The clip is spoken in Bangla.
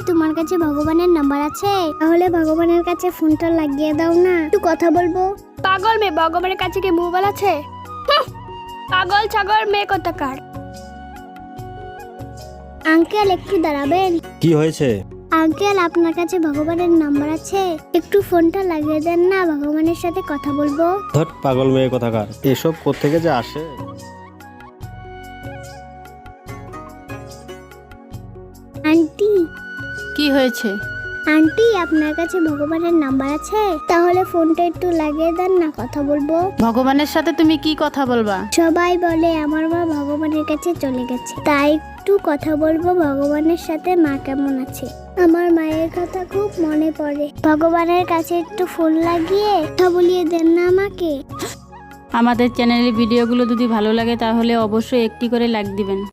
তোমার কাছে ভগবানের নাম্বার আছে? তাহলে ভগবানের কাছে ফোনটা লাগিয়ে দাও না, একটু কথা বলবো। পাগল মেয়ে, ভগবানের কাছে কি মোবাইল আছে? পাগল ছাগল মেয়ে কোথাকার। আঙ্কেল একটু দাঁড়াবেন। কি হয়েছে? আঙ্কেল আপনার কাছে ভগবানের নাম্বার আছে? একটু ফোনটা লাগিয়ে দেন না, ভগবানের সাথে কথা বলবো। ধট পাগল মেয়ে কোথাকার, এসব কোত্থেকে যে আসে। আন্টি, কি হয়েছে? আন্টি আপনার কাছে ভগবানের নাম্বার আছে? তাহলে ফোনটা একটু লাগিয়ে দেন না, কথা বলবো। ভগবানের সাথে তুমি কি কথা বলবা? সবাই বলে আমার মা ভগবানের কাছে চলে গেছে, তাই একটু কথা বলবো ভগবানের সাথে, মা কেমন আছে। আমার মায়ের কথা খুব মনে পড়ে, ভগবানের কাছে একটু ফোন লাগিয়ে কথা বলিয়ে দেন না আমাকে। আমাদের চ্যানেলের ভিডিওগুলো যদি ভালো লাগে তাহলে অবশ্যই একটি করে লাইক দিবেন।